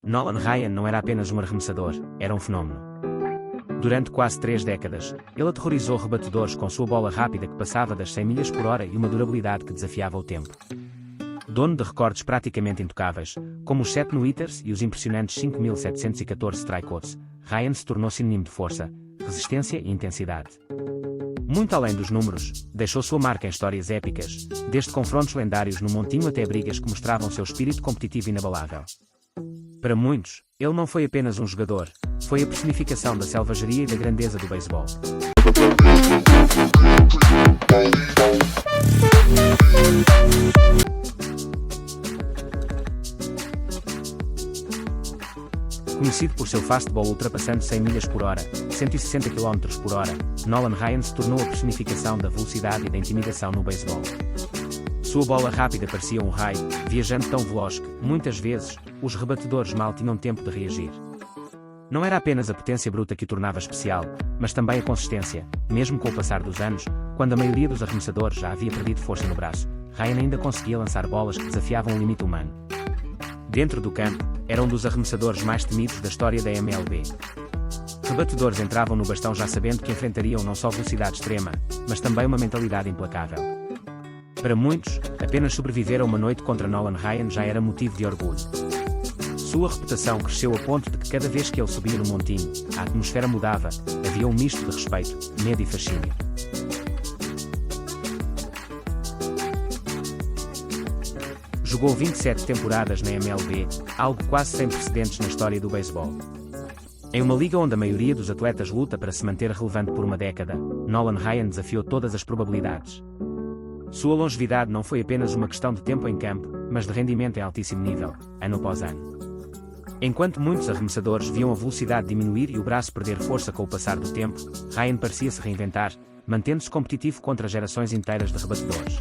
Nolan Ryan não era apenas um arremessador, era um fenómeno. Durante quase 3 décadas, ele aterrorizou rebatedores com sua bola rápida que passava das 100 milhas por hora e uma durabilidade que desafiava o tempo. Dono de recordes praticamente intocáveis, como os 7 no-hitters e os impressionantes 5.714 strikeouts, Ryan se tornou sinônimo de força, resistência e intensidade. Muito além dos números, deixou sua marca em histórias épicas, desde confrontos lendários no montinho até brigas que mostravam seu espírito competitivo inabalável. Para muitos, ele não foi apenas um jogador, foi a personificação da selvageria e da grandeza do beisebol. Conhecido por seu fastball ultrapassando 100 milhas por hora, 160 km por hora, Nolan Ryan se tornou a personificação da velocidade e da intimidação no beisebol. Sua bola rápida parecia um raio, viajando tão veloz que, muitas vezes, os rebatedores mal tinham tempo de reagir. Não era apenas a potência bruta que o tornava especial, mas também a consistência. Mesmo com o passar dos anos, quando a maioria dos arremessadores já havia perdido força no braço, Ryan ainda conseguia lançar bolas que desafiavam o limite humano. Dentro do campo, era um dos arremessadores mais temidos da história da MLB. Rebatedores entravam no bastão já sabendo que enfrentariam não só velocidade extrema, mas também uma mentalidade implacável. Para muitos, apenas sobreviver a uma noite contra Nolan Ryan já era motivo de orgulho. Sua reputação cresceu a ponto de que cada vez que ele subia no montinho, a atmosfera mudava, havia um misto de respeito, medo e fascínio. Jogou 27 temporadas na MLB, algo quase sem precedentes na história do beisebol. Em uma liga onde a maioria dos atletas luta para se manter relevante por uma década, Nolan Ryan desafiou todas as probabilidades. Sua longevidade não foi apenas uma questão de tempo em campo, mas de rendimento em altíssimo nível, ano após ano. Enquanto muitos arremessadores viam a velocidade diminuir e o braço perder força com o passar do tempo, Ryan parecia se reinventar, mantendo-se competitivo contra gerações inteiras de rebatedores.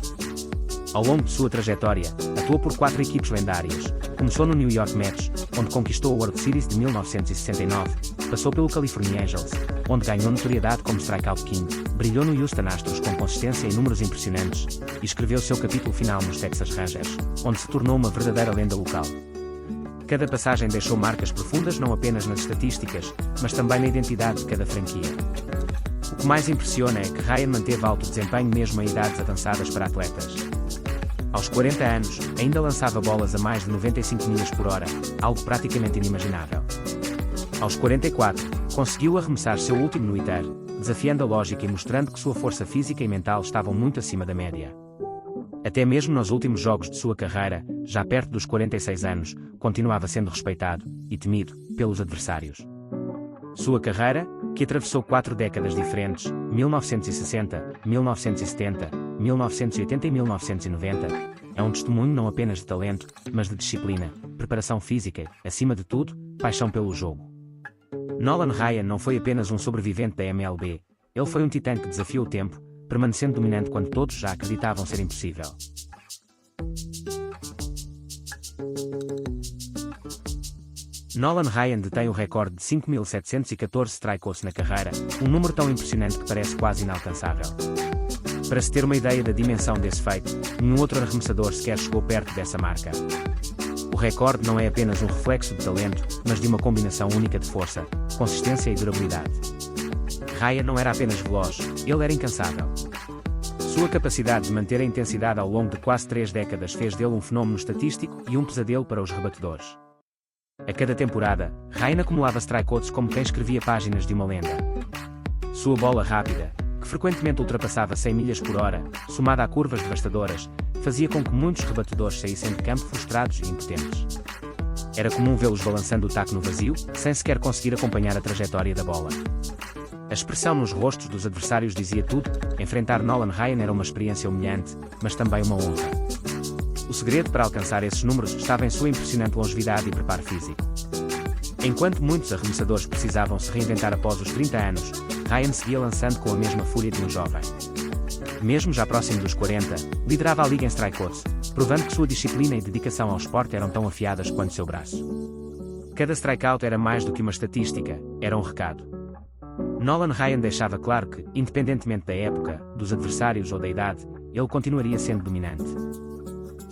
Ao longo de sua trajetória, atuou por 4 equipes lendárias. Começou no New York Mets, onde conquistou a World Series de 1969, passou pelo California Angels, onde ganhou notoriedade como Strikeout King, brilhou no Houston Astros com consistência e números impressionantes, e escreveu seu capítulo final nos Texas Rangers, onde se tornou uma verdadeira lenda local. Cada passagem deixou marcas profundas não apenas nas estatísticas, mas também na identidade de cada franquia. O que mais impressiona é que Ryan manteve alto desempenho mesmo em idades avançadas para atletas. Aos 40 anos, ainda lançava bolas a mais de 95 milhas por hora, algo praticamente inimaginável. Aos 44, conseguiu arremessar seu último no-hitter, desafiando a lógica e mostrando que sua força física e mental estavam muito acima da média. Até mesmo nos últimos jogos de sua carreira, já perto dos 46 anos, continuava sendo respeitado e temido pelos adversários. Sua carreira, que atravessou 4 décadas diferentes, 1960, 1970, 1980 e 1990, é um testemunho não apenas de talento, mas de disciplina, preparação física e, acima de tudo, paixão pelo jogo. Nolan Ryan não foi apenas um sobrevivente da MLB, ele foi um titã que desafiou o tempo, permanecendo dominante quando todos já acreditavam ser impossível. Nolan Ryan detém o recorde de 5.714 strikeouts na carreira, um número tão impressionante que parece quase inalcançável. Para se ter uma ideia da dimensão desse feito, nenhum outro arremessador sequer chegou perto dessa marca. O recorde não é apenas um reflexo de talento, mas de uma combinação única de força, consistência e durabilidade. Ryan não era apenas veloz, ele era incansável. Sua capacidade de manter a intensidade ao longo de quase 3 décadas fez dele um fenómeno estatístico e um pesadelo para os rebatedores. A cada temporada, Ryan acumulava strikeouts como quem escrevia páginas de uma lenda. Sua bola rápida, que frequentemente ultrapassava 100 milhas por hora, somada a curvas devastadoras, fazia com que muitos rebatedores saíssem de campo frustrados e impotentes. Era comum vê-los balançando o taco no vazio, sem sequer conseguir acompanhar a trajetória da bola. A expressão nos rostos dos adversários dizia tudo, enfrentar Nolan Ryan era uma experiência humilhante, mas também uma honra. O segredo para alcançar esses números estava em sua impressionante longevidade e preparo físico. Enquanto muitos arremessadores precisavam se reinventar após os 30 anos, Ryan seguia lançando com a mesma fúria de um jovem. Mesmo já próximo dos 40, liderava a liga em strikeouts, provando que sua disciplina e dedicação ao esporte eram tão afiadas quanto seu braço. Cada strikeout era mais do que uma estatística, era um recado. Nolan Ryan deixava claro que, independentemente da época, dos adversários ou da idade, ele continuaria sendo dominante.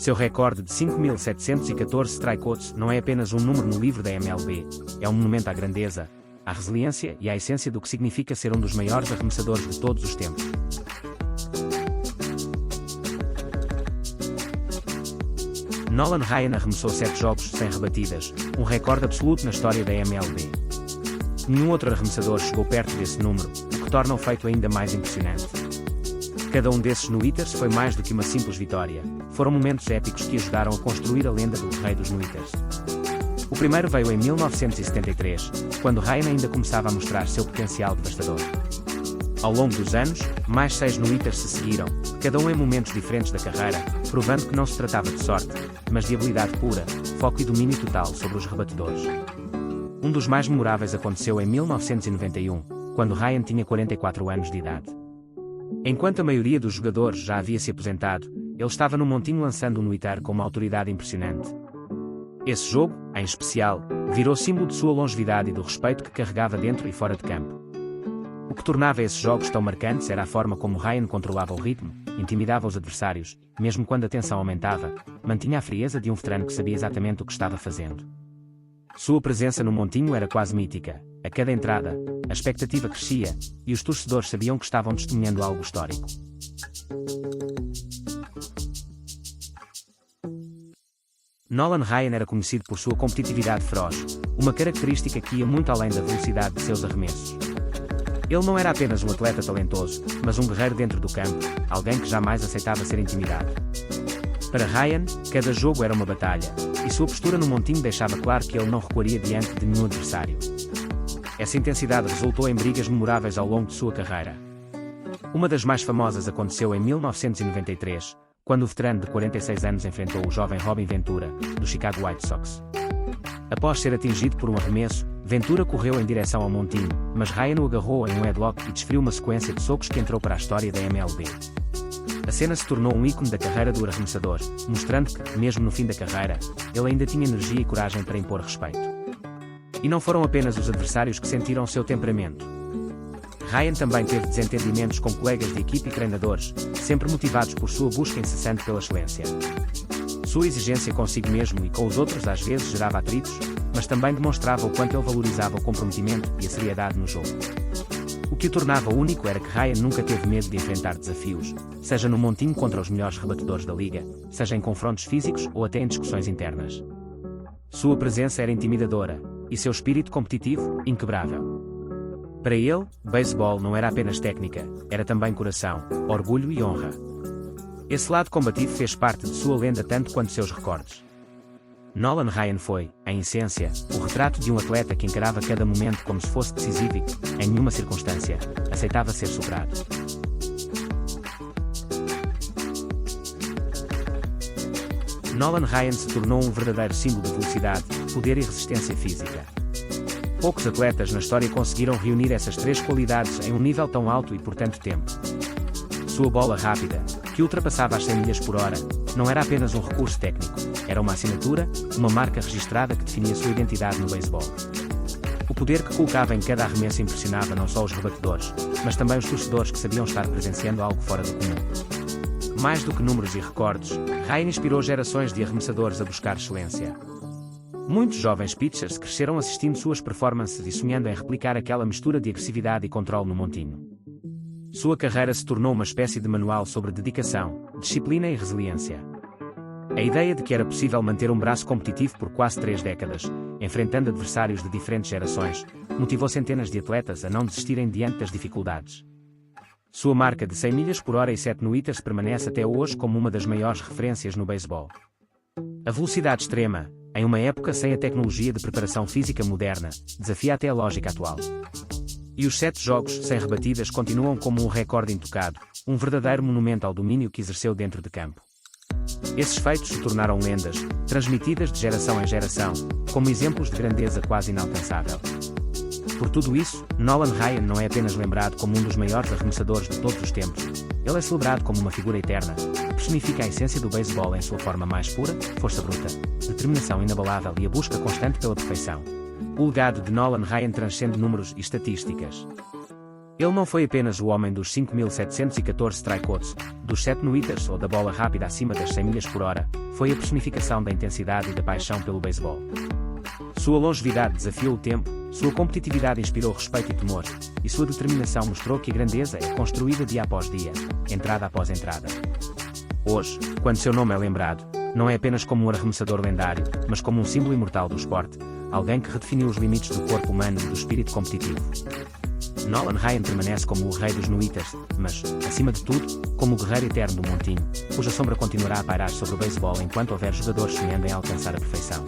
Seu recorde de 5.714 strikeouts não é apenas um número no livro da MLB, é um monumento à grandeza, à resiliência e à essência do que significa ser um dos maiores arremessadores de todos os tempos. Nolan Ryan arremessou 7 jogos sem rebatidas, um recorde absoluto na história da MLB. Nenhum outro arremessador chegou perto desse número, o que torna o feito ainda mais impressionante. Cada um desses no-hitters foi mais do que uma simples vitória, foram momentos épicos que ajudaram a construir a lenda do Rei dos no-hitters. O primeiro veio em 1973, quando Ryan ainda começava a mostrar seu potencial devastador. Ao longo dos anos, mais 6 no-hitters se seguiram, cada um em momentos diferentes da carreira, provando que não se tratava de sorte, mas de habilidade pura, foco e domínio total sobre os rebatedores. Um dos mais memoráveis aconteceu em 1991, quando Ryan tinha 44 anos de idade. Enquanto a maioria dos jogadores já havia se aposentado, ele estava no montinho lançando um no-hitter com uma autoridade impressionante. Esse jogo, em especial, virou símbolo de sua longevidade e do respeito que carregava dentro e fora de campo. O que tornava esses jogos tão marcantes era a forma como Ryan controlava o ritmo, intimidava os adversários, mesmo quando a tensão aumentava, mantinha a frieza de um veterano que sabia exatamente o que estava fazendo. Sua presença no montinho era quase mítica. A cada entrada, a expectativa crescia, e os torcedores sabiam que estavam testemunhando algo histórico. Nolan Ryan era conhecido por sua competitividade feroz, uma característica que ia muito além da velocidade de seus arremessos. Ele não era apenas um atleta talentoso, mas um guerreiro dentro do campo, alguém que jamais aceitava ser intimidado. Para Ryan, cada jogo era uma batalha, e sua postura no montinho deixava claro que ele não recuaria diante de nenhum adversário. Essa intensidade resultou em brigas memoráveis ao longo de sua carreira. Uma das mais famosas aconteceu em 1993, quando o veterano de 46 anos enfrentou o jovem Robin Ventura, do Chicago White Sox. Após ser atingido por um arremesso, Ventura correu em direção ao montinho, mas Ryan o agarrou em um headlock e desferiu uma sequência de socos que entrou para a história da MLB. A cena se tornou um ícone da carreira do arremessador, mostrando que, mesmo no fim da carreira, ele ainda tinha energia e coragem para impor respeito. E não foram apenas os adversários que sentiram seu temperamento. Ryan também teve desentendimentos com colegas de equipe e treinadores, sempre motivados por sua busca incessante pela excelência. Sua exigência consigo mesmo e com os outros às vezes gerava atritos, mas também demonstrava o quanto ele valorizava o comprometimento e a seriedade no jogo. O que o tornava único era que Ryan nunca teve medo de enfrentar desafios, seja no montinho contra os melhores rebatedores da liga, seja em confrontos físicos ou até em discussões internas. Sua presença era intimidadora, e seu espírito competitivo, inquebrável. Para ele, beisebol não era apenas técnica, era também coração, orgulho e honra. Esse lado combativo fez parte de sua lenda tanto quanto seus recordes. Nolan Ryan foi, em essência, o retrato de um atleta que encarava cada momento como se fosse decisivo e, em nenhuma circunstância, aceitava ser superado. Nolan Ryan se tornou um verdadeiro símbolo de velocidade, poder e resistência física. Poucos atletas na história conseguiram reunir essas três qualidades em um nível tão alto e por tanto tempo. Sua bola rápida, que ultrapassava as 100 milhas por hora, não era apenas um recurso técnico, era uma assinatura, uma marca registrada que definia sua identidade no beisebol. O poder que colocava em cada arremesso impressionava não só os rebatedores, mas também os torcedores que sabiam estar presenciando algo fora do comum. Mais do que números e recordes, Ryan inspirou gerações de arremessadores a buscar excelência. Muitos jovens pitchers cresceram assistindo suas performances e sonhando em replicar aquela mistura de agressividade e controle no montinho. Sua carreira se tornou uma espécie de manual sobre dedicação, disciplina e resiliência. A ideia de que era possível manter um braço competitivo por quase 3 décadas, enfrentando adversários de diferentes gerações, motivou centenas de atletas a não desistirem diante das dificuldades. Sua marca de 100 milhas por hora e 7 no-hitters permanece até hoje como uma das maiores referências no beisebol. A velocidade extrema, em uma época sem a tecnologia de preparação física moderna, desafia até a lógica atual. E os 7 jogos sem rebatidas continuam como um recorde intocado, um verdadeiro monumento ao domínio que exerceu dentro de campo. Esses feitos se tornaram lendas, transmitidas de geração em geração, como exemplos de grandeza quase inalcançável. Por tudo isso, Nolan Ryan não é apenas lembrado como um dos maiores arremessadores de todos os tempos, ele é celebrado como uma figura eterna, que personifica a essência do beisebol em sua forma mais pura, força bruta, determinação inabalável e a busca constante pela perfeição. O legado de Nolan Ryan transcende números e estatísticas. Ele não foi apenas o homem dos 5.714 strikeouts, dos 7 no-hitters ou da bola rápida acima das 100 milhas por hora, foi a personificação da intensidade e da paixão pelo beisebol. Sua longevidade desafiou o tempo, sua competitividade inspirou respeito e temor, e sua determinação mostrou que a grandeza é construída dia após dia, entrada após entrada. Hoje, quando seu nome é lembrado, não é apenas como um arremessador lendário, mas como um símbolo imortal do esporte, alguém que redefiniu os limites do corpo humano e do espírito competitivo. Nolan Ryan permanece como o rei dos no-hitters, mas, acima de tudo, como o guerreiro eterno do montinho, cuja sombra continuará a pairar sobre o beisebol enquanto houver jogadores sonhando em alcançar a perfeição.